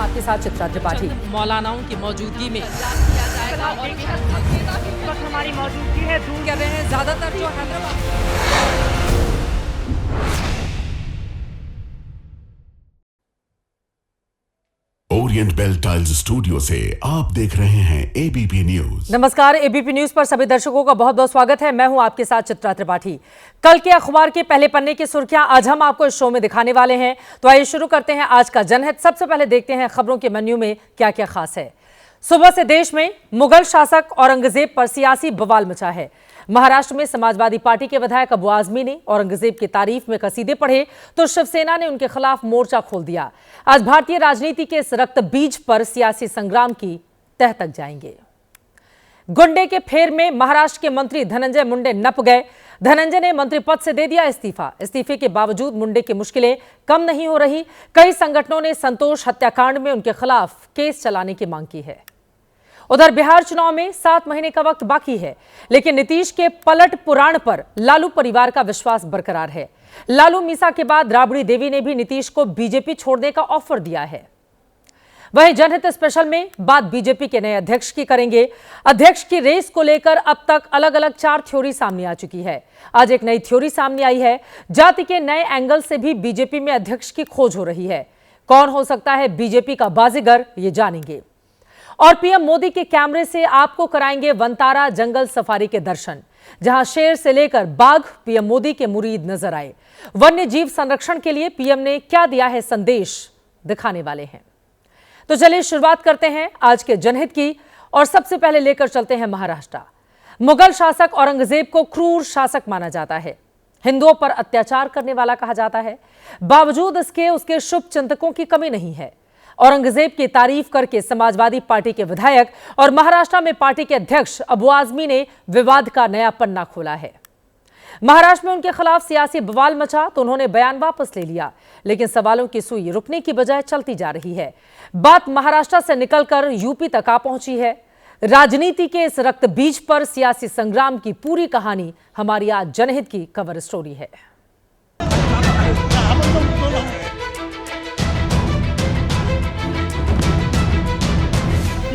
आपके साथ चित्रा त्रिपाठी। मौलानाओं की मौजूदगी में हमारी मौजूदगी है दूर कर रहे हैं ज्यादातर जो Hyderabad. Orient Bell Tiles studio से आप देख रहे हैं एबीपी न्यूज। नमस्कार, एबीपी न्यूज पर सभी दर्शकों का बहुत बहुत स्वागत है। मैं हूं आपके साथ चित्रा त्रिपाठी। कल के अखबार के पहले पन्ने की सुर्खियां आज हम आपको इस शो में दिखाने वाले हैं। तो आइए शुरू करते हैं आज का जनहित। सबसे पहले देखते हैं खबरों के मेन्यू में क्या क्या खास है। सुबह से देश में मुगल शासक औरंगजेब पर सियासी बवाल मचा है। महाराष्ट्र में समाजवादी पार्टी के विधायक अबू आजमी ने औरंगजेब की तारीफ में कसीदे पढ़े तो शिवसेना ने उनके खिलाफ मोर्चा खोल दिया। आज भारतीय राजनीति के इस रक्त बीज पर सियासी संग्राम की तह तक जाएंगे। गुंडे के फेर में महाराष्ट्र के मंत्री धनंजय मुंडे नप गए। धनंजय ने मंत्री पद से दे दिया इस्तीफा। इस्तीफे के बावजूद मुंडे की मुश्किलें कम नहीं हो रही। कई संगठनों ने संतोष हत्याकांड में उनके खिलाफ केस चलाने की मांग की है। उधर बिहार चुनाव में 7 महीने का वक्त बाकी है, लेकिन नीतीश के पलट पुराण पर लालू परिवार का विश्वास बरकरार है। लालू मीसा के बाद राबड़ी देवी ने भी नीतीश को बीजेपी छोड़ने का ऑफर दिया है। वहीं जनहित स्पेशल में बात बीजेपी के नए अध्यक्ष की करेंगे। अध्यक्ष की रेस को लेकर अब तक अलग अलग 4 थ्योरी सामने आ चुकी है। आज एक नई थ्योरी सामने आई है। जाति के नए एंगल से भी बीजेपी में अध्यक्ष की खोज हो रही है। कौन हो सकता है बीजेपी का बाजीगर, ये जानेंगे। और पीएम मोदी के कैमरे से आपको कराएंगे वनतारा जंगल सफारी के दर्शन, जहां शेर से लेकर बाघ पीएम मोदी के मुरीद नजर आए। वन्य जीव संरक्षण के लिए पीएम ने क्या दिया है संदेश, दिखाने वाले हैं। तो चलिए शुरुआत करते हैं आज के जनहित की और सबसे पहले लेकर चलते हैं महाराष्ट्र। मुगल शासक औरंगजेब को क्रूर शासक माना जाता है। हिंदुओं पर अत्याचार करने वाला कहा जाता है। बावजूद इसके उसके शुभ चिंतकों की कमी नहीं है। औरंगजेब की तारीफ करके समाजवादी पार्टी के विधायक और महाराष्ट्र में पार्टी के अध्यक्ष अबू आजमी ने विवाद का नया पन्ना खोला है। महाराष्ट्र में उनके खिलाफ सियासी बवाल मचा तो उन्होंने बयान वापस ले लिया, लेकिन सवालों की सुई रुकने की बजाय चलती जा रही है। बात महाराष्ट्र से निकलकर यूपी तक आ पहुंची है। राजनीति के इस रक्त बीज पर सियासी संग्राम की पूरी कहानी हमारी आज जनहित की कवर स्टोरी है।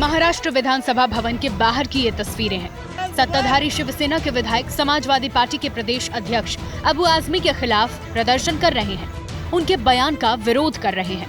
महाराष्ट्र विधानसभा भवन के बाहर की ये तस्वीरें हैं। सत्ताधारी शिवसेना के विधायक समाजवादी पार्टी के प्रदेश अध्यक्ष अबू आजमी के खिलाफ प्रदर्शन कर रहे हैं। उनके बयान का विरोध कर रहे हैं।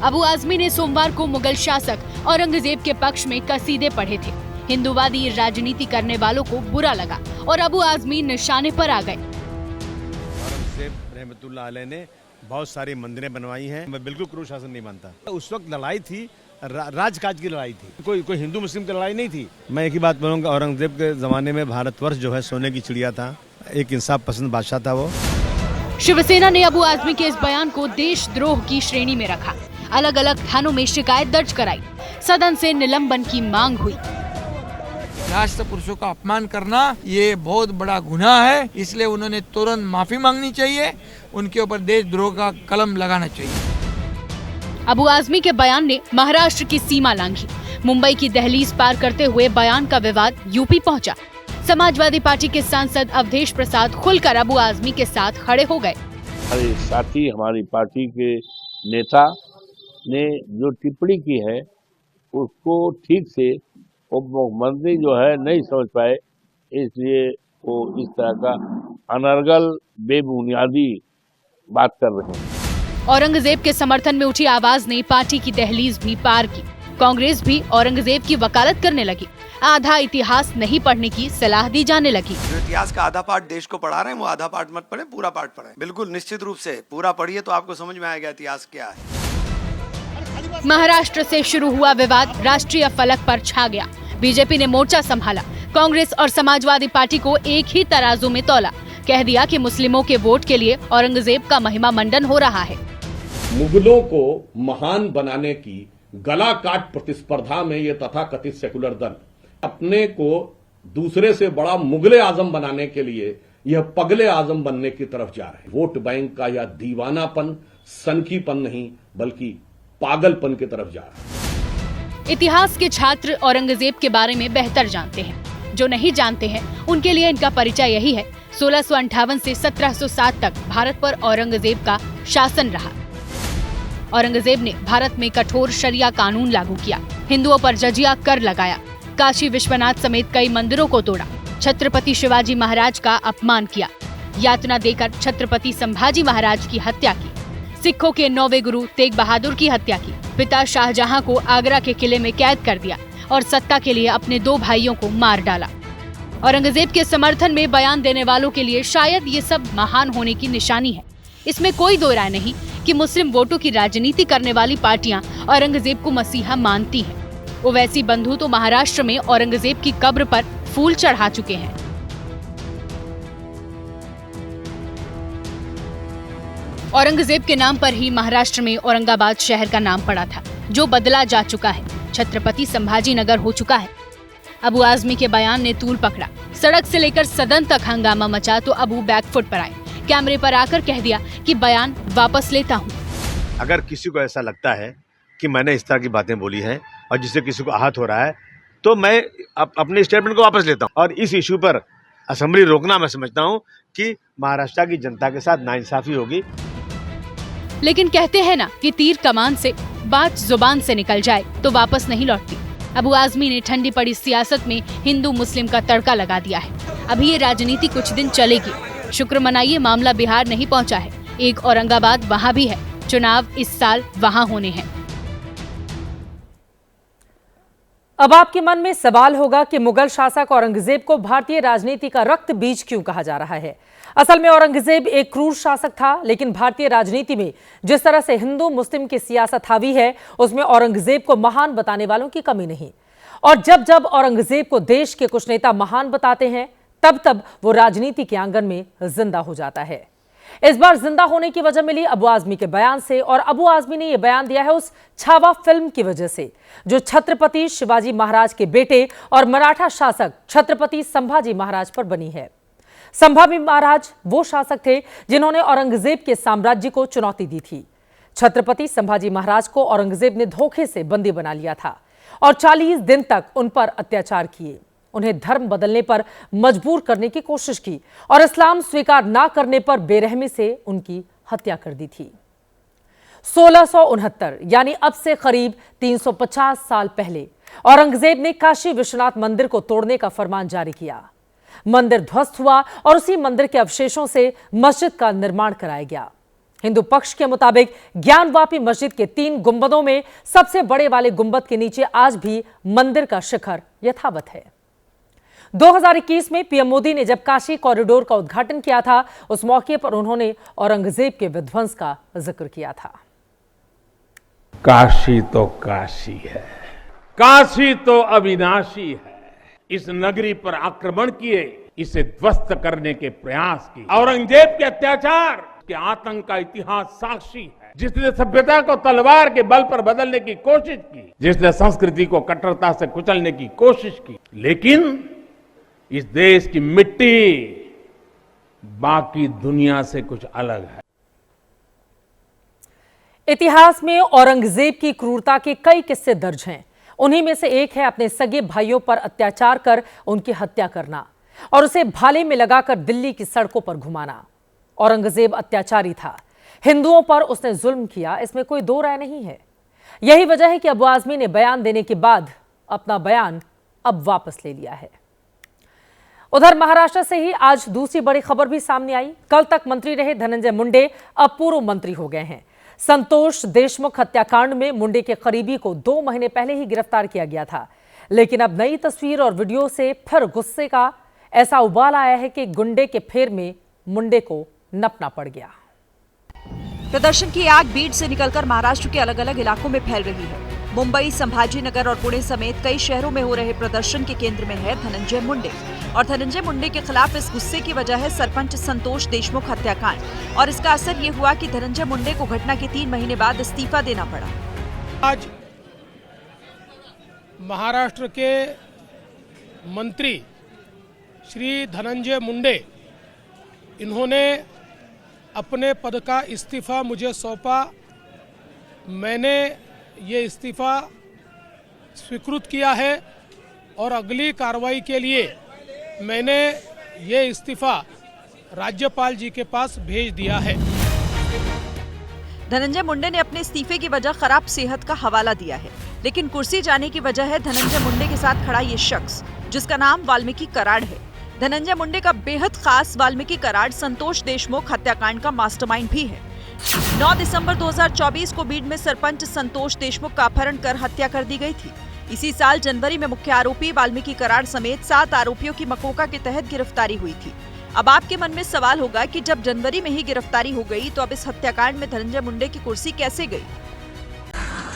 अबू आजमी ने सोमवार को मुगल शासक औरंगजेब के पक्ष में कसीदे पढ़े थे। हिंदूवादी राजनीति करने वालों को बुरा लगा और अबू आजमी निशाने पर आ गए। औरंगजेब रहमतुल्लाह अलैह ने बहुत सारी मंदिरें बनवाई हैं। मैं बिल्कुल क्रूर शासन नहीं मानता। उस वक्त लड़ाई थी, राजकाज की लड़ाई थी, कोई हिंदू मुस्लिम की लड़ाई नहीं थी। मैं एक ही बात बोलूँगा, औरंगजेब के जमाने में भारतवर्ष जो है सोने की चिड़िया था। एक इंसाफ पसंद बादशाह था वो। शिवसेना ने अबू आजमी के इस बयान को देशद्रोह की श्रेणी में रखा। अलग अलग थानों में शिकायत दर्ज कराई। सदन से निलंबन की मांग हुई। राष्ट्र पुरुषों का अपमान करना ये बहुत बड़ा गुनाह है, इसलिए उन्होंने तुरंत माफी मांगनी चाहिए। उनके ऊपर देशद्रोह का कलम लगाना चाहिए। अबू आजमी के बयान ने महाराष्ट्र की सीमा लांघी। मुंबई की दहलीज पार करते हुए बयान का विवाद यूपी पहुंचा। समाजवादी पार्टी के सांसद अवधेश प्रसाद खुलकर अबू आजमी के साथ खड़े हो गए। हमारे साथी, हमारी पार्टी के नेता ने जो टिप्पणी की है उसको ठीक से मुख्यमंत्री जो है नहीं समझ पाए, इसलिए वो इस तरह का अनर्गल बेबुनियादी बात कर रहे हैं। औरंगजेब के समर्थन में उठी आवाज ने पार्टी की दहलीज भी पार की। कांग्रेस भी औरंगजेब की वकालत करने लगी। आधा इतिहास नहीं पढ़ने की सलाह दी जाने लगी। जो इतिहास का आधा पार्ट देश को पढ़ा रहे हैं वो आधा पार्ट मत पढ़े, पूरा पार्ट पढ़े। बिल्कुल निश्चित रूप से पूरा पढ़िए तो आपको समझ में आएगा इतिहास क्या है। महाराष्ट्र से शुरू हुआ विवाद राष्ट्रीय फलक पर छा गया। बीजेपी ने मोर्चा संभाला। कांग्रेस और समाजवादी पार्टी को एक ही तराजू में तौला। कह दिया कि मुस्लिमों के वोट के लिए औरंगजेब का महिमा मंडन हो रहा है। मुगलों को महान बनाने की गला काट प्रतिस्पर्धा में ये तथाकथित सेकुलर दल अपने को दूसरे से बड़ा मुगले आजम बनाने के लिए यह पगले आजम बनने की तरफ जा रहे हैं। वोट बैंक का यह दीवानापन सनकीपन नहीं बल्कि पागलपन की तरफ जा रहा है। इतिहास के छात्र औरंगजेब के बारे में बेहतर जानते हैं। जो नहीं जानते हैं उनके लिए इनका परिचय यही है 1658 से 1707 तक भारत पर औरंगजेब का शासन रहा। औरंगजेब ने भारत में कठोर शरिया कानून लागू किया, हिंदुओं पर जजिया कर लगाया, काशी विश्वनाथ समेत कई मंदिरों को तोड़ा, छत्रपति शिवाजी महाराज का अपमान किया, यातना देकर छत्रपति संभाजी महाराज की हत्या की, सिखों के 9वें गुरु तेग बहादुर की हत्या की, पिता शाहजहां को आगरा के किले में कैद कर दिया और सत्ता के लिए अपने 2 भाइयों को मार डाला। औरंगजेब के समर्थन में बयान देने वालों के लिए शायद ये सब महान होने की निशानी है। इसमें कोई दो राय नहीं कि मुस्लिम वोटों की राजनीति करने वाली पार्टियां औरंगजेब को मसीहा मानती हैं। ओवैसी बंधु तो महाराष्ट्र में औरंगजेब की कब्र पर फूल चढ़ा चुके हैं। औरंगजेब के नाम पर ही महाराष्ट्र में औरंगाबाद शहर का नाम पड़ा था, जो बदला जा चुका है, छत्रपति संभाजी नगर हो चुका है। अबू आजमी के बयान ने तूल पकड़ा, सड़क से लेकर सदन तक हंगामा मचा तो अबू बैकफुट पर आए, कैमरे पर आकर कह दिया कि बयान वापस लेता हूँ। अगर किसी को ऐसा लगता है कि मैंने इस तरह की बातें बोली हैं और जिससे किसी को आहत हो रहा है, तो मैं अपने स्टेटमेंट को वापस लेता हूँ। और इस इशू पर असेंबली रोकना मैं समझता हूँ कि महाराष्ट्र की जनता के साथ नाइंसाफी होगी। लेकिन कहते हैं ना कि तीर कमान से बात जुबान से निकल जाए तो वापस नहीं लौटती। अबू आजमी ने ठंडी पड़ी सियासत में हिंदू मुस्लिम का तड़का लगा दिया है। अभी ये राजनीति कुछ दिन चलेगी। शुक्र मनाइए मामला बिहार नहीं पहुंचा है, एक औरंगाबाद वहां भी है। चुनाव इस साल वहां होने हैं। अब आपके मन में सवाल होगा कि मुगल शासक औरंगजेब को भारतीय राजनीति का रक्त बीज क्यों कहा जा रहा है। असल में औरंगजेब एक क्रूर शासक था, लेकिन भारतीय राजनीति में जिस तरह से हिंदू मुस्लिम की सियासत हावी है, उसमें औरंगजेब को महान बताने वालों की कमी नहीं। और जब जब औरंगजेब को देश के कुछ नेता महान बताते हैं, तब तब वो राजनीति के आंगन में जिंदा हो जाता है। इस बार जिंदा होने की वजह मिली अबू आजमी के बयान से, और अबू आजमी ने यह बयान दिया है उस छावा फिल्म की वजह से जो छत्रपति शिवाजी महाराज के बेटे और मराठा शासक छत्रपति संभाजी महाराज पर बनी है। संभाजी महाराज वो शासक थे जिन्होंने औरंगजेब के साम्राज्य को चुनौती दी थी। छत्रपति संभाजी महाराज को औरंगजेब ने धोखे से बंदी बना लिया था और 40 दिन तक उन पर अत्याचार किए, उन्हें धर्म बदलने पर मजबूर करने की कोशिश की और इस्लाम स्वीकार ना करने पर बेरहमी से उनकी हत्या कर दी थी। 1669 यानी अब से करीब 350 साल पहले औरंगजेब ने काशी विश्वनाथ मंदिर को तोड़ने का फरमान जारी किया। मंदिर ध्वस्त हुआ और उसी मंदिर के अवशेषों से मस्जिद का निर्माण कराया गया। हिंदू पक्ष के मुताबिक ज्ञानवापी मस्जिद के 3 गुंबदों में सबसे बड़े वाले गुंबद के नीचे आज भी मंदिर का शिखर यथावत है। 2021 में पीएम मोदी ने जब काशी कॉरिडोर का उद्घाटन किया था, उस मौके पर उन्होंने औरंगजेब के विध्वंस का जिक्र किया था। काशी तो काशी है, काशी तो अविनाशी है। इस नगरी पर आक्रमण किए, इसे ध्वस्त करने के प्रयास किए। औरंगजेब के अत्याचार के आतंक का इतिहास साक्षी है, जिसने सभ्यता को तलवार के बल पर बदलने की कोशिश की, जिसने संस्कृति को कट्टरता से कुचलने की कोशिश की। लेकिन इस देश की मिट्टी बाकी दुनिया से कुछ अलग है। इतिहास में औरंगजेब की क्रूरता के कई किस्से दर्ज हैं। उन्हीं में से एक है अपने सगे भाइयों पर अत्याचार कर उनकी हत्या करना और उसे भाले में लगाकर दिल्ली की सड़कों पर घुमाना। औरंगजेब अत्याचारी था, हिंदुओं पर उसने जुल्म किया, इसमें कोई दो राय नहीं है। यही वजह है कि अबू आजमी ने बयान देने के बाद अपना बयान अब वापस ले लिया है। उधर महाराष्ट्र से ही आज दूसरी बड़ी खबर भी सामने आई। कल तक मंत्री रहे धनंजय मुंडे अब पूर्व मंत्री हो गए हैं। संतोष देशमुख हत्याकांड में मुंडे के करीबी को 2 महीने पहले ही गिरफ्तार किया गया था, लेकिन अब नई तस्वीर और वीडियो से फिर गुस्से का ऐसा उबाल आया है कि गुंडे के फेर में मुंडे को नपना पड़ गया। प्रदर्शन की आग बीड से निकलकर महाराष्ट्र के अलग अलग इलाकों में फैल रही है। मुंबई, संभाजीनगर और पुणे समेत कई शहरों में हो रहे प्रदर्शन के केंद्र में है धनंजय मुंडे, और धनंजय मुंडे के खिलाफ इस गुस्से की वजह है सरपंच संतोष देशमुख हत्याकांड, और इसका असर ये हुआ कि धनंजय मुंडे को घटना के 3 महीने बाद इस्तीफा देना पड़ा। आज महाराष्ट्र के मंत्री श्री धनंजय मुंडे, इन्होंने अपने पद का इस्तीफा मुझे सौंपा। मैंने ये इस्तीफा स्वीकृत किया है और अगली कार्रवाई के लिए मैंने ये इस्तीफा राज्यपाल जी के पास भेज दिया है। धनंजय मुंडे ने अपने इस्तीफे की वजह खराब सेहत का हवाला दिया है, लेकिन कुर्सी जाने की वजह है धनंजय मुंडे के साथ खड़ा ये शख्स जिसका नाम वाल्मीकि कराड़ है। धनंजय मुंडे का बेहद खास वाल्मीकि कराड़ संतोष देशमुख हत्याकांड का मास्टरमाइंड भी है। 9 दिसंबर 2024 को बीड में सरपंच संतोष देशमुख का अपहरण कर हत्या कर दी गई थी। इसी साल जनवरी में मुख्य आरोपी वाल्मीकि कराड़ समेत 7 आरोपियों की मकोका के तहत गिरफ्तारी हुई थी। अब आपके मन में सवाल होगा कि जब जनवरी में ही गिरफ्तारी हो गई तो अब इस हत्याकांड में धनंजय मुंडे की कुर्सी कैसे गई?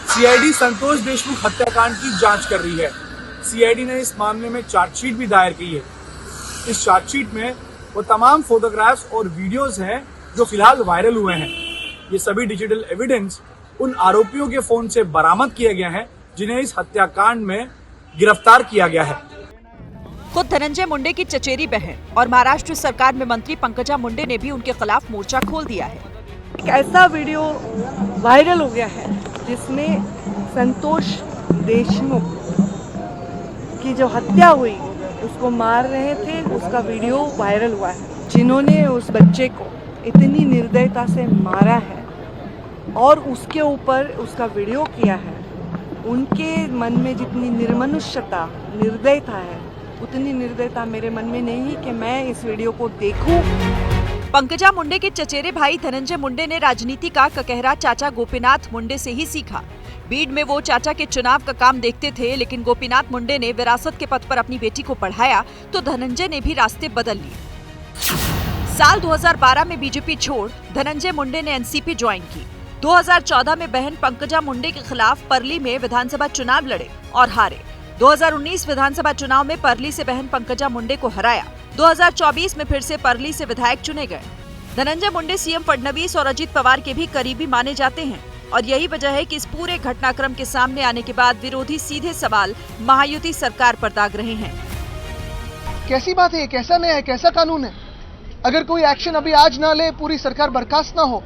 सीआईडी संतोष देशमुख हत्याकांड की जांच कर रही है। सीआईडी ने इस मामले में चार्जशीट भी दायर की है। इस चार्जशीट में वो तमाम फोटोग्राफ्स और वीडियोस हैं जो फिलहाल वायरल हुए हैं। ये सभी डिजिटल एविडेंस उन आरोपियों के फोन से बरामद किए गए हैं जिन्हें इस हत्याकांड में गिरफ्तार किया गया है। खुद धनंजय मुंडे की चचेरी बहन और महाराष्ट्र सरकार में मंत्री पंकजा मुंडे ने भी उनके खिलाफ मोर्चा खोल दिया है। एक ऐसा वीडियो वायरल हो गया है जिसमें संतोष देशमुख की जो हत्या हुई उसको मार रहे थे, उसका वीडियो वायरल हुआ है। जिन्होंने उस बच्चे को इतनी निर्दयता से मारा है और उसके ऊपर उसका वीडियो किया है, उनके मन में जितनी निर्मनुष्यता निर्दयता है उतनी निर्दयता मेरे मन में नहीं कि मैं इस वीडियो को देखूं। पंकजा मुंडे के चचेरे भाई धनंजय मुंडे ने राजनीति का ककहरा चाचा गोपीनाथ मुंडे से ही सीखा। बीड में वो चाचा के चुनाव का काम देखते थे, लेकिन गोपीनाथ मुंडे ने विरासत के पद पर अपनी बेटी को पढ़ाया तो धनंजय ने भी रास्ते बदल लिए। साल 2012 में बीजेपी छोड़ धनंजय मुंडे ने एनसीपी ज्वाइन की। 2014 में बहन पंकजा मुंडे के खिलाफ परली में विधानसभा चुनाव लड़े और हारे। 2019 विधानसभा चुनाव में परली से बहन पंकजा मुंडे को हराया। 2024 में फिर से परली से विधायक चुने गए। धनंजय मुंडे सीएम फडणवीस और अजित पवार के भी करीबी माने जाते हैं और यही वजह है कि इस पूरे घटनाक्रम के सामने आने के बाद विरोधी सीधे सवाल महायुति सरकार पर दाग रहे हैं। कैसी बात है, कैसा नया है, कैसा कानून है? अगर कोई एक्शन अभी आज ना ले, पूरी सरकार बर्खास्त ना हो,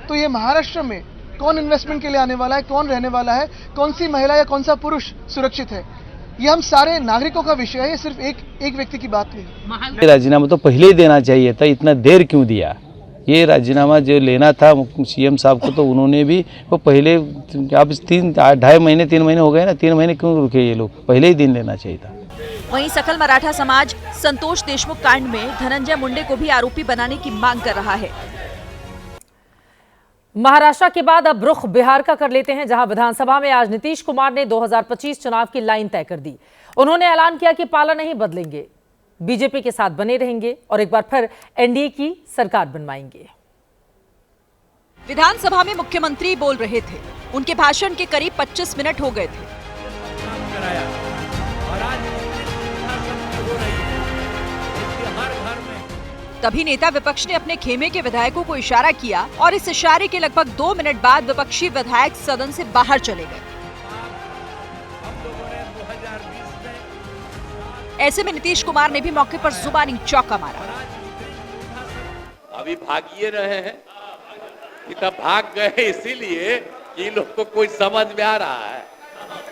तो ये महाराष्ट्र में कौन इन्वेस्टमेंट के लिए आने वाला है, कौन रहने वाला है, कौन सी महिला या कौन सा पुरुष सुरक्षित है, ये हम सारे नागरिकों का विषय है। ये सिर्फ एक व्यक्ति की बात नहीं। राजीनामा तो पहले ही देना चाहिए था, इतना देर क्यों दिया? ये राजीनामा जो लेना था सीएम साहब को तो उन्होंने भी वो पहले, अब 2.5 महीने 3 महीने हो गए ना, 3 महीने क्यों रुके ये लोग? पहले ही दिन लेना चाहिए था। वहीं सकल मराठा समाज संतोष देशमुख कांड में धनंजय मुंडे को भी आरोपी बनाने की मांग कर रहा है। महाराष्ट्र के बाद अब रुख बिहार का कर लेते हैं, जहां विधानसभा में आज नीतीश कुमार ने 2025 चुनाव की लाइन तय कर दी। उन्होंने ऐलान किया कि पाला नहीं बदलेंगे, बीजेपी के साथ बने रहेंगे और एक बार फिर एनडीए की सरकार बनवाएंगे। विधानसभा में मुख्यमंत्री बोल रहे थे। उनके भाषण के करीब 25 मिनट हो गए थे। तभी नेता विपक्ष ने अपने खेमे के विधायकों को इशारा किया और इस इशारे के लगभग 2 मिनट बाद विपक्षी विधायक सदन से बाहर चले गए। ऐसे में नीतीश कुमार ने भी मौके पर जुबानी चौका मारा। अभी भाग ये रहे हैं, इतना भाग गए इसीलिए कि इन लोग को कोई समझ में आ रहा है।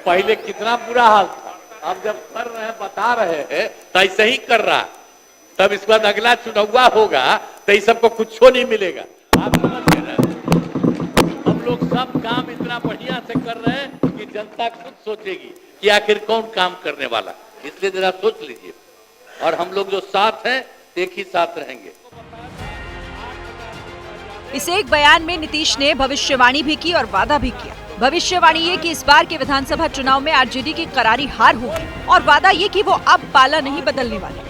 पहले कितना बुरा हाल था, अब जब कर रहे हैं, बता रहे हैं तो ऐसे ही कर रहा है। तब इसके बाद अगला चुनाव होगा तो इस सबको कुछ नहीं मिलेगा। आप समझ गए? हम लोग सब काम इतना बढ़िया से कर रहे हैं कि जनता खुद सोचेगी कि आखिर कौन काम करने वाला, इसलिए जरा सोच लीजिए। और हम लोग जो साथ हैं एक ही साथ रहेंगे। इस एक बयान में नीतीश ने भविष्यवाणी भी की और वादा भी किया। भविष्यवाणी ये कि इस बार के विधानसभा चुनाव में आरजेडी की करारी हार होगी और वादा ये कि वो अब पाला नहीं बदलने वाले।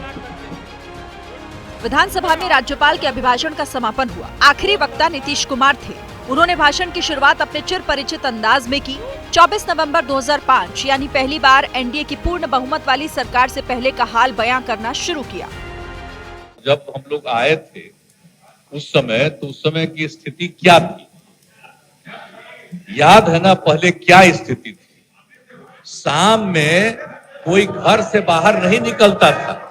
विधानसभा में राज्यपाल के अभिभाषण का समापन हुआ। आखिरी वक्ता नीतीश कुमार थे। उन्होंने भाषण की शुरुआत अपने चिर परिचित अंदाज में की। 24 नवंबर 2005 यानी पहली बार एनडीए की पूर्ण बहुमत वाली सरकार से पहले का हाल बयां करना शुरू किया। जब हम लोग आए थे उस समय की स्थिति क्या थी? याद है ना पहले क्या स्थिति थी? शाम में कोई घर से बाहर नहीं निकलता था।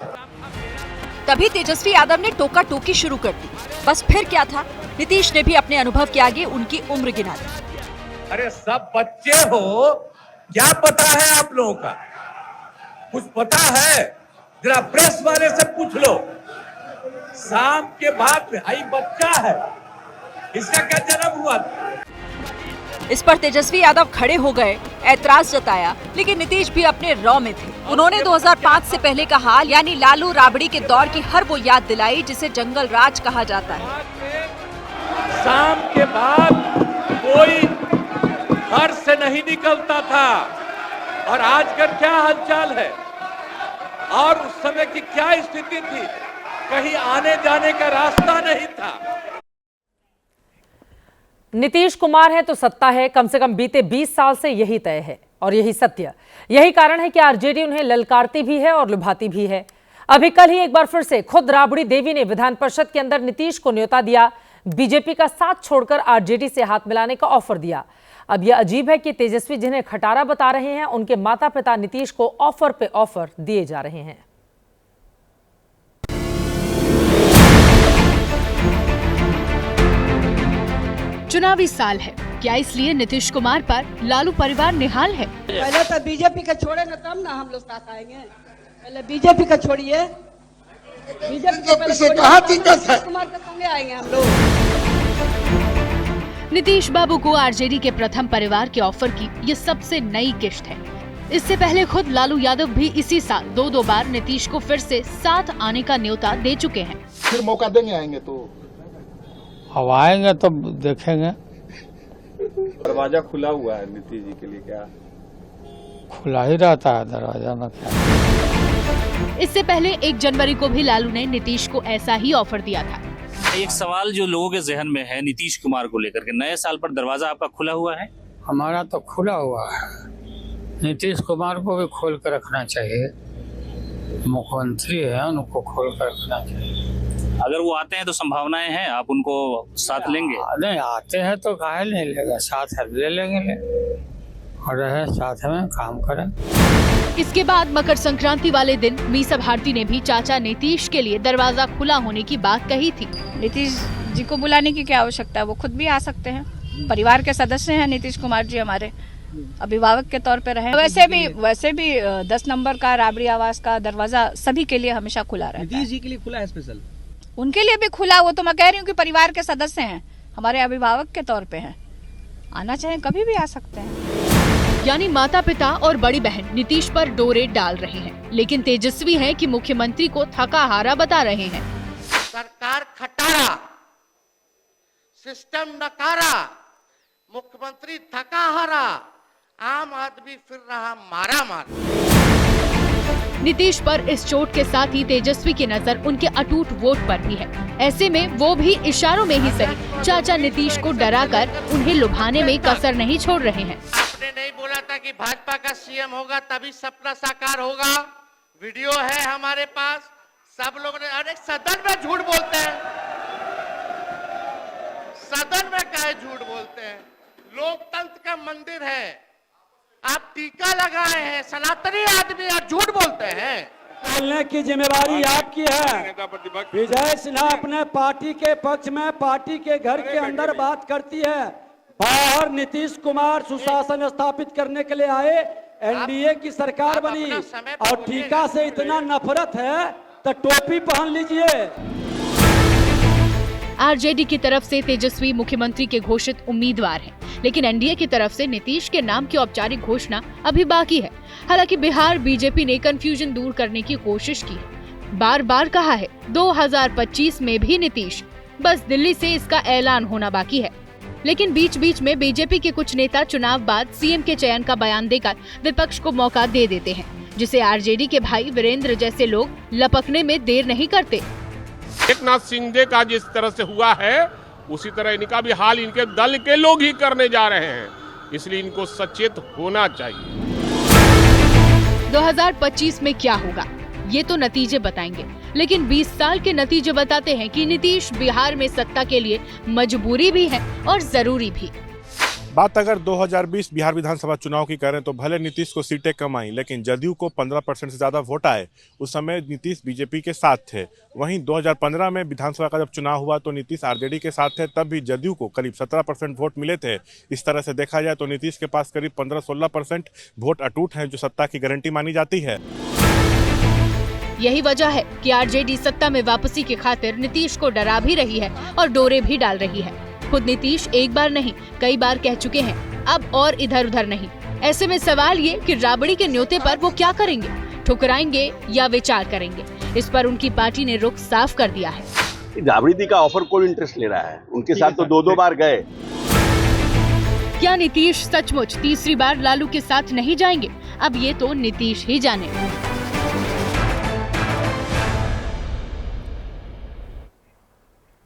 तभी तेजस्वी यादव ने टोका टोकी शुरू कर दी। बस फिर क्या था? नीतीश ने भी अपने अनुभव के आगे उनकी उम्र गिना दी। अरे सब बच्चे हो, क्या पता है आप लोगों का? कुछ पता है? जरा प्रेस वाले से पूछ लो। शाम के बाद भाई बच्चा है, इसका क्या जन्म हुआ था? इस पर तेजस्वी यादव खड़े हो गए, ऐतराज जताया, लेकिन नीतीश भी अपने रॉ में थे। उन्होंने 2005 से पहले का हाल यानी लालू राबड़ी के दौर की हर वो याद दिलाई जिसे जंगल राज कहा जाता है। शाम के बाद कोई घर से नहीं निकलता था और आज का क्या हालचाल है और उस समय की क्या स्थिति थी, कहीं आने जाने का रास्ता नहीं था। नीतीश कुमार है तो सत्ता है, कम से कम बीते 20 साल से यही तय है और यही सत्य। यही कारण है कि आरजेडी उन्हें ललकारती भी है और लुभाती भी है। अभी कल ही एक बार फिर से खुद राबड़ी देवी ने विधान परिषद के अंदर नीतीश को न्योता दिया, बीजेपी का साथ छोड़कर आरजेडी से हाथ मिलाने का ऑफर दिया। अब यह अजीब है कि तेजस्वी जिन्हें खटारा बता रहे हैं, उनके माता पिता नीतीश को ऑफर पे ऑफर दिए जा रहे हैं। चुनावी साल है, क्या इसलिए नीतीश कुमार पर लालू परिवार निहाल है? पहले तो बीजेपी का छोड़ेंगे तब ना हम लोग साथ आएंगे। पहले बीजेपी का छोड़िए, बीजेपी को पहले छोड़िए, कुमार के संगे आएंगे हम लोग। नीतीश बाबू को आरजेडी के प्रथम परिवार के ऑफर की ये सबसे नई किस्त है। इससे पहले खुद लालू यादव भी इसी साल 2 बार नीतीश को फिर से साथ आने का न्योता दे चुके हैं। फिर मौका देंगे, आएंगे तो अब आएंगे तो देखेंगे। दरवाजा खुला हुआ है नीतीश जी के लिए, क्या खुला ही रहता है दरवाजा में क्या। इससे पहले 1 जनवरी को भी लालू ने नीतीश को ऐसा ही ऑफर दिया था। एक सवाल जो लोगों के जहन में है नीतीश कुमार को लेकर के, नए साल पर दरवाजा आपका खुला हुआ है? हमारा तो खुला हुआ है, नीतीश कुमार को भी खोल कर रखना चाहिए। मुख्यमंत्री है, उनको खोल कर रखना चाहिए। अगर वो आते हैं तो संभावनाएं हैं आप उनको साथ लेंगे? नहीं आते हैं तो काहे नहीं लेगा, साथ ले लेंगे और रहे साथ में काम करें। इसके बाद मकर संक्रांति वाले दिन मीसा भारती ने भी चाचा नीतीश के लिए दरवाजा खुला होने की बात कही थी। नीतीश जी को बुलाने की क्या आवश्यकता है, वो खुद भी आ सकते हैं। परिवार के सदस्य हैं नीतीश कुमार जी, हमारे अभिभावक के तौर पे रहे। वैसे भी 10 नंबर का राबड़ी आवास का दरवाजा सभी के लिए हमेशा खुला रहता है। नीतीश जी के लिए खुला है स्पेशल? उनके लिए भी खुला, वो तो मैं कह रही हूँ कि परिवार के सदस्य हैं, हमारे अभिभावक के तौर पे हैं, आना चाहें कभी भी आ सकते हैं। यानी माता पिता और बड़ी बहन नीतीश पर डोरे डाल रहे हैं, लेकिन तेजस्वी हैं कि मुख्यमंत्री को थका हारा बता रहे हैं। सरकार खटारा, सिस्टम नकारा, मुख्यमंत्री थका हारा, आम आदमी फिर रहा मारा मारा। नीतीश पर इस चोट के साथ ही तेजस्वी की नजर उनके अटूट वोट पर भी है। ऐसे में वो भी इशारों में ही सही चाचा नीतीश को डराकर उन्हें लुभाने में कसर नहीं छोड़ रहे हैं। आपने नहीं बोला था कि भाजपा का सीएम होगा तभी सपना साकार होगा? वीडियो है हमारे पास, सब लोगों ने। अरे सदन में झूठ बोलते हैं, सदन में काहे झूठ बोलते हैं? लोकतंत्र का मंदिर है, आप टीका लगाए हैं, सनातनी आदमी और झूठ बोलते हैं। बोलने की जिम्मेवारी आपकी है। विजय सिन्हा अपने पार्टी के पक्ष में पार्टी के घर के अंदर बात करती है, बाहर नीतीश कुमार सुशासन स्थापित करने के लिए आए, एनडीए की सरकार बनी और टीका से इतना नफरत है तो टोपी पहन लीजिए। आरजेडी की तरफ से तेजस्वी मुख्यमंत्री के घोषित उम्मीदवार हैं, लेकिन एनडीए की तरफ से नीतीश के नाम की औपचारिक घोषणा अभी बाकी है। हालांकि बिहार बीजेपी ने कंफ्यूजन दूर करने की कोशिश की है, बार बार कहा है 2025 में भी नीतीश, बस दिल्ली से इसका ऐलान होना बाकी है। लेकिन बीच बीच में बीजेपी के कुछ नेता चुनाव बाद सीएम के चयन का बयान देकर विपक्ष को मौका दे देते हैं, जिसे आरजेडी के भाई वीरेंद्र जैसे लोग लपकने में देर नहीं करते। एकनाथ शिंदे का जिस तरह से हुआ है उसी तरह इनका भी हाल इनके दल के लोग ही करने जा रहे हैं, इसलिए इनको सचेत होना चाहिए। 2025 में क्या होगा ये तो नतीजे बताएंगे, लेकिन 20 साल के नतीजे बताते हैं कि नीतीश बिहार में सत्ता के लिए मजबूरी भी है और जरूरी भी। बात अगर 2020 बिहार विधानसभा चुनाव की करें तो भले नीतीश को सीटें कम आई, लेकिन जदयू को 15% से ज़्यादा वोट आए। उस समय नीतीश बीजेपी के साथ थे। वहीं 2015 में विधानसभा का जब चुनाव हुआ तो नीतीश आरजेडी के साथ थे, तब भी जदयू को करीब 17% वोट मिले थे। इस तरह से देखा जाए तो नीतीश के पास करीब 15-16% वोट अटूट हैं, जो सत्ता की गारंटी मानी जाती है। यही वजह है कि आरजेडी सत्ता में वापसी की खातिर नीतीश को डरा भी रही है और डोरे भी डाल रही है। खुद नीतीश एक बार नहीं कई बार कह चुके हैं, अब और इधर उधर नहीं। ऐसे में सवाल ये कि राबड़ी के न्योते पर वो क्या करेंगे, ठुकराएंगे या विचार करेंगे। इस पर उनकी पार्टी ने रुख साफ कर दिया है। राबड़ी दी का ऑफर कौन इंटरेस्ट ले रहा है? उनके साथ तो दो बार गए। क्या नीतीश सचमुच तीसरी बार लालू के साथ नहीं जाएंगे? अब ये तो नीतीश ही जाने।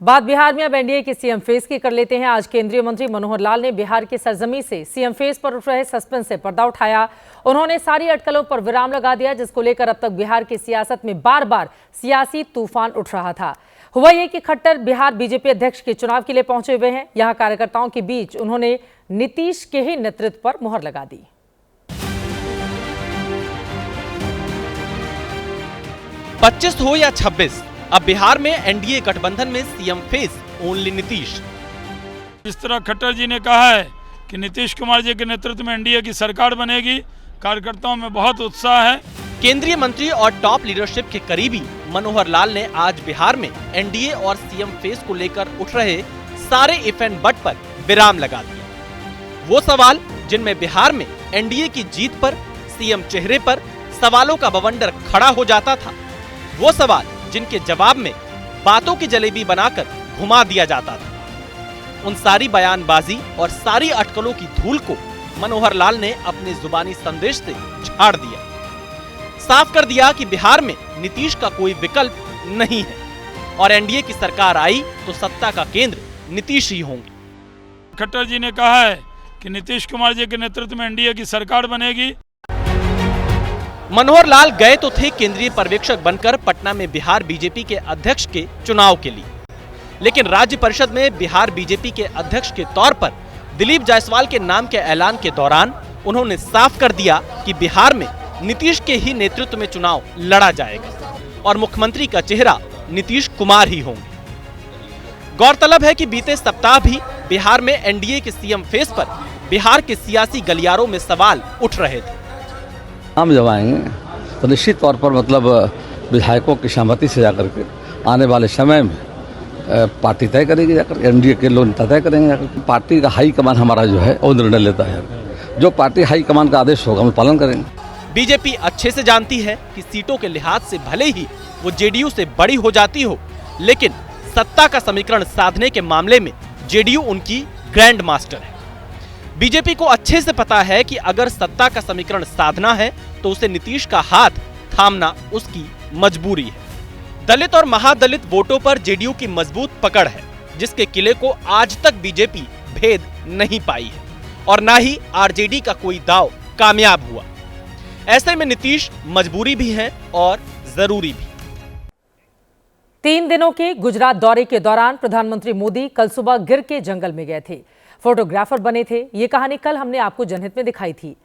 बात बिहार में अब एनडीए के सीएम फेस की कर लेते हैं। आज केंद्रीय मंत्री मनोहर लाल ने बिहार की सरजमी से सीएम फेस पर उठ रहे सस्पेंस से पर्दा उठाया। उन्होंने सारी अटकलों पर विराम लगा दिया, जिसको लेकर अब तक बिहार की सियासत में बार बार सियासी तूफान उठ रहा था। हुआ ये कि खट्टर बिहार बीजेपी अध्यक्ष के चुनाव के लिए पहुंचे हुए हैं। यहां कार्यकर्ताओं के बीच उन्होंने नीतीश के ही नेतृत्व पर मुहर लगा दी। 25 हो या 26, अब बिहार में एनडीए गठबंधन में सीएम फेस ओनली नीतीश। जिस तरह खट्टर जी ने कहा है कि नीतीश कुमार जी के नेतृत्व में एनडीए की सरकार बनेगी, कार्यकर्ताओं में बहुत उत्साह है। केंद्रीय मंत्री और टॉप लीडरशिप के करीबी मनोहर लाल ने आज बिहार में एनडीए और सीएम फेस को लेकर उठ रहे सारे इफ एंड बट पर विराम लगा दिया। वो सवाल जिनमें बिहार में एनडीए की जीत पर सीएम चेहरे पर सवालों का बवंडर खड़ा हो जाता था, वो सवाल जिनके जवाब में बातों की जलेबी बनाकर घुमा दिया जाता था। उन सारी बयानबाजी और सारी अटकलों की धूल को मनोहर लाल ने अपने जुबानी संदेश से झाड़ दिया। साफ कर दिया कि बिहार में नीतीश का कोई विकल्प नहीं है और एनडीए की सरकार आई तो सत्ता का केंद्र नीतीश ही होंगे। खट्टर जी ने कहा है कि नीतीश कुमार जी के नेतृत्व में एनडीए की सरकार बनेगी। मनोहर लाल गए तो थे केंद्रीय पर्यवेक्षक बनकर पटना में बिहार बीजेपी के अध्यक्ष के चुनाव के लिए, लेकिन राज्य परिषद में बिहार बीजेपी के अध्यक्ष के तौर पर दिलीप जायसवाल के नाम के ऐलान के दौरान उन्होंने साफ कर दिया कि बिहार में नीतीश के ही नेतृत्व में चुनाव लड़ा जाएगा और मुख्यमंत्री का चेहरा नीतीश कुमार ही होंगे। गौरतलब है कि बीते सप्ताह भी बिहार में एनडीए के सीएम फेस पर बिहार के सियासी गलियारों में सवाल उठ रहे थे। हम जब आएंगे तो निश्चित तौर पर मतलब विधायकों की सहमति से जाकर के आने वाले समय में पार्टी तय करेगी, जाकर एनडीए के लोग नेता तय करेंगे। जाकर पार्टी का हाई कमान हमारा जो है वो निर्णय लेता है। जो पार्टी हाई कमान का आदेश होगा हम पालन करेंगे। बीजेपी अच्छे से जानती है कि सीटों के लिहाज से भले ही वो जेडीयू से बड़ी हो जाती हो, लेकिन सत्ता का समीकरण साधने के मामले में जेडीयू उनकी ग्रैंड मास्टर है। बीजेपी को अच्छे से पता है कि अगर सत्ता का समीकरण साधना है तो उसे नीतीश का हाथ थामना उसकी मजबूरी है। दलित और महादलित वोटों पर जेडीयू की मजबूत पकड़ है, जिसके किले को आज तक बीजेपी भेद नहीं पाई है और ना ही आरजेडी का कोई दांव कामयाब हुआ। ऐसे में नीतीश मजबूरी भी है और जरूरी भी। 3 दिनों के गुजरात दौरे के दौरान प्रधानमंत्री मोदी कल सुबह गिर के जंगल में गए थे, फोटोग्राफर बने थे। ये कहानी कल हमने आपको जनहित में दिखाई थी।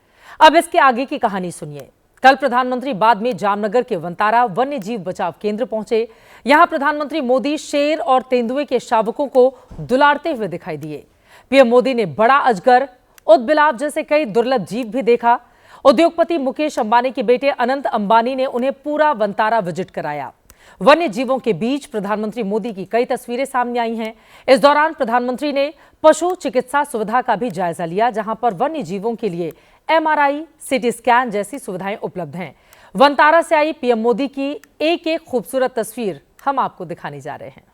अब इसके आगे की कहानी सुनिए। कल प्रधानमंत्री बाद में जामनगर के वंतारा वन्य जीव बचाव केंद्र पहुंचे। यहां प्रधानमंत्री मोदी शेर और तेंदुए के शावकों को दुलारते हुए दिखाई दिए। पीएम मोदी ने बड़ा अजगर, ऊदबिलाव जैसे कई दुर्लभ जीव भी देखा। उद्योगपति मुकेश अंबानी के बेटे अनंत अंबानी ने उन्हें पूरा वंतारा विजिट कराया। वन्य जीवों के बीच प्रधानमंत्री मोदी की कई तस्वीरें सामने आई हैं। इस दौरान प्रधानमंत्री ने पशु चिकित्सा सुविधा का भी जायजा लिया, जहां पर वन्य जीवों के लिए एमआरआई, सीटी स्कैन जैसी सुविधाएं उपलब्ध हैं। वंतारा से आई पीएम मोदी की एक एक खूबसूरत तस्वीर हम आपको दिखाने जा रहे हैं।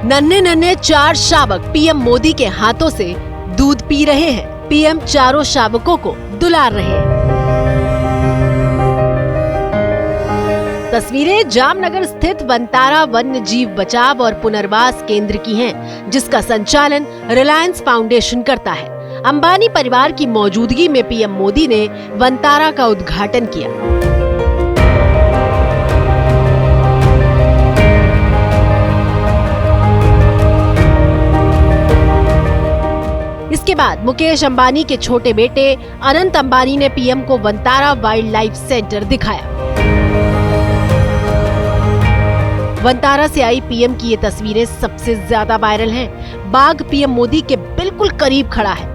नन्हे नन्हे 4 शावक पीएम मोदी के हाथों से दूध पी रहे हैं। पीएम चारों शावकों को दुलार रहे हैं। तस्वीरें जामनगर स्थित वंतारा वन्य जीव बचाव और पुनर्वास केंद्र की हैं, जिसका संचालन रिलायंस फाउंडेशन करता है। अंबानी परिवार की मौजूदगी में पीएम मोदी ने वंतारा का उद्घाटन किया। इसके बाद मुकेश अंबानी के छोटे बेटे अनंत अंबानी ने पीएम को वंतारा वाइल्ड लाइफ सेंटर दिखाया। वंतारा से आई पीएम की ये तस्वीरें सबसे ज्यादा वायरल हैं। बाघ पीएम मोदी के बिल्कुल करीब खड़ा है।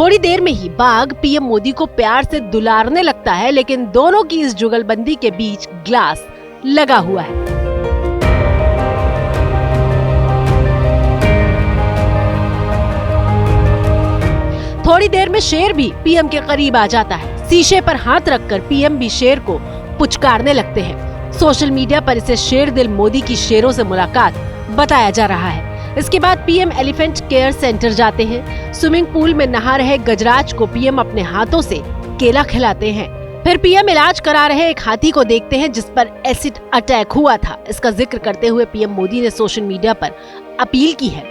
थोड़ी देर में ही बाघ पीएम मोदी को प्यार से दुलारने लगता है, लेकिन दोनों की इस जुगलबंदी के बीच ग्लास लगा हुआ है। थोड़ी देर में शेर भी पीएम के करीब आ जाता है। शीशे पर हाथ रखकर पीएम भी शेर को पुचकारने लगते हैं। सोशल मीडिया पर इसे शेर दिल मोदी की शेरों से मुलाकात बताया जा रहा है। इसके बाद पीएम एलिफेंट केयर सेंटर जाते हैं। स्विमिंग पूल में नहा रहे गजराज को पीएम अपने हाथों से केला खिलाते हैं। फिर पीएम इलाज करा रहे एक हाथी को देखते हैं जिस पर एसिड अटैक हुआ था। इसका जिक्र करते हुए पीएम मोदी ने सोशल मीडिया पर अपील की है,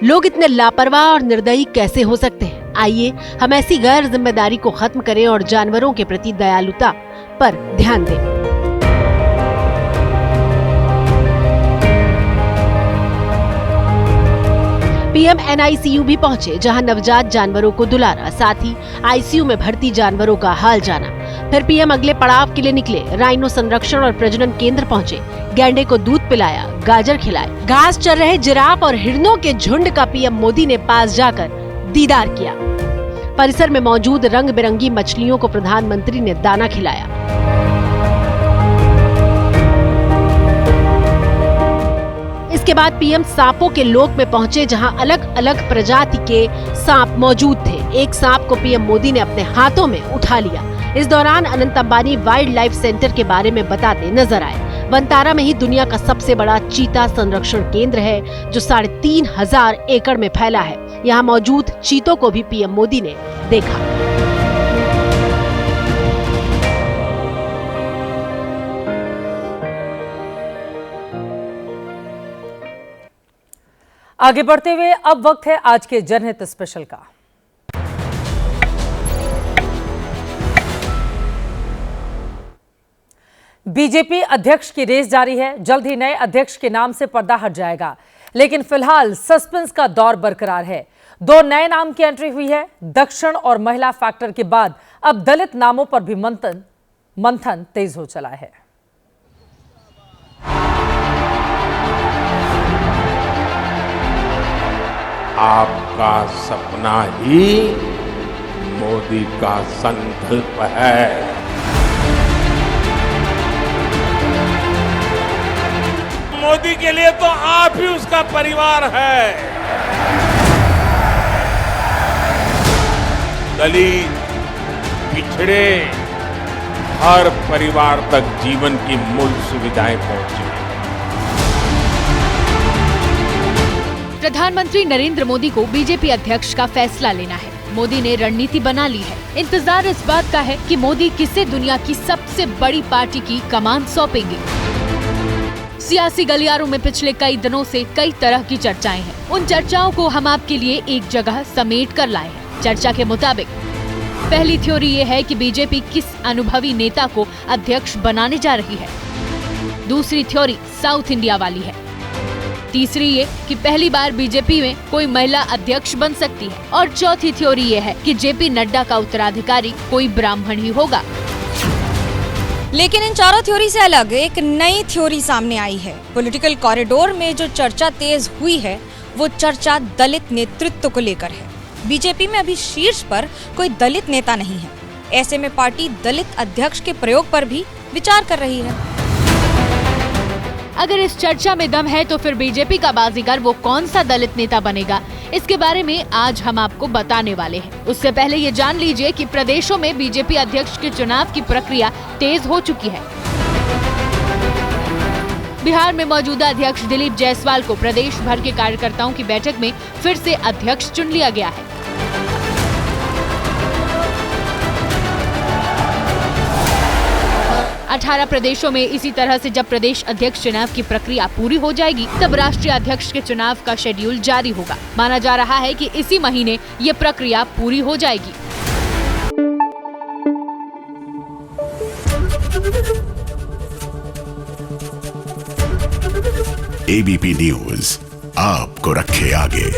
लोग इतने लापरवाह और निर्दयी कैसे हो सकते हैं। आइए हम ऐसी गैर जिम्मेदारी को खत्म करें और जानवरों के प्रति दयालुता पर ध्यान दें। पीएम एनआईसीयू भी पहुंचे, जहां नवजात जानवरों को दुलारा, साथ ही आईसीयू में भर्ती जानवरों का हाल जाना। फिर पीएम अगले पड़ाव के लिए निकले। राइनो संरक्षण और प्रजनन केंद्र पहुंचे, गैंडे को दूध पिलाया, गाजर खिलाए। घास चर रहे जिराफ और हिरणों के झुंड का पीएम मोदी ने पास जाकर दीदार किया। परिसर में मौजूद रंग बिरंगी मछलियों को प्रधानमंत्री ने दाना खिलाया। इसके बाद पीएम सांपों के लोक में पहुंचे, जहां अलग अलग प्रजाति के सांप मौजूद थे। एक सांप को पीएम मोदी ने अपने हाथों में उठा लिया। इस दौरान Anant Ambani wild life centre के बारे में बताते नजर आए। वनतारा में ही दुनिया का सबसे बड़ा चीता संरक्षण केंद्र है, जो 3500 एकड़ में फैला है। यहाँ मौजूद चीतों को भी पीएम मोदी ने देखा। आगे बढ़ते हुए अब वक्त है आज के जनहित स्पेशल का। बीजेपी अध्यक्ष की रेस जारी है। जल्द ही नए अध्यक्ष के नाम से पर्दा हट जाएगा, लेकिन फिलहाल सस्पेंस का दौर बरकरार है। 2 नए नाम की एंट्री हुई है। दक्षिण और महिला फैक्टर के बाद अब दलित नामों पर भी मंथन तेज हो चला है। आपका सपना ही मोदी का संकल्प है। मोदी के लिए तो आप ही उसका परिवार है। दलित, पिछड़े, हर परिवार तक जीवन की मूल सुविधाएं पहुंची। प्रधानमंत्री नरेंद्र मोदी को बीजेपी अध्यक्ष का फैसला लेना है। मोदी ने रणनीति बना ली है। इंतजार इस बात का है कि मोदी किसे दुनिया की सबसे बड़ी पार्टी की कमान सौंपेंगे। सियासी गलियारों में पिछले कई दिनों से कई तरह की चर्चाएं हैं। उन चर्चाओं को हम आपके लिए एक जगह समेट कर लाए हैं। चर्चा के मुताबिक पहली थ्योरी ये है कि बीजेपी किस अनुभवी नेता को अध्यक्ष बनाने जा रही है। दूसरी थ्योरी साउथ इंडिया वाली है। तीसरी ये कि पहली बार बीजेपी में कोई महिला अध्यक्ष बन सकती है। और चौथी थ्योरी ये है कि जेपी नड्डा का उत्तराधिकारी कोई ब्राह्मण ही होगा। लेकिन इन चारों थ्योरी से अलग एक नई थ्योरी सामने आई है। पॉलिटिकल कॉरिडोर में जो चर्चा तेज हुई है, वो चर्चा दलित नेतृत्व को लेकर है। बीजेपी में अभी शीर्ष पर कोई दलित नेता नहीं है। ऐसे में पार्टी दलित अध्यक्ष के प्रयोग पर भी विचार कर रही है। अगर इस चर्चा में दम है तो फिर बीजेपी का बाजीगर वो कौन सा दलित नेता बनेगा, इसके बारे में आज हम आपको बताने वाले हैं। उससे पहले ये जान लीजिए कि प्रदेशों में बीजेपी अध्यक्ष के चुनाव की प्रक्रिया तेज हो चुकी है। बिहार में मौजूदा अध्यक्ष दिलीप जायसवाल को प्रदेश भर के कार्यकर्ताओं की बैठक में फिर से अध्यक्ष चुन लिया गया है। 18 प्रदेशों में इसी तरह से जब प्रदेश अध्यक्ष चुनाव की प्रक्रिया पूरी हो जाएगी, तब राष्ट्रीय अध्यक्ष के चुनाव का शेड्यूल जारी होगा। माना जा रहा है कि इसी महीने ये प्रक्रिया पूरी हो जाएगी। एबीपी न्यूज आपको रखे आगे।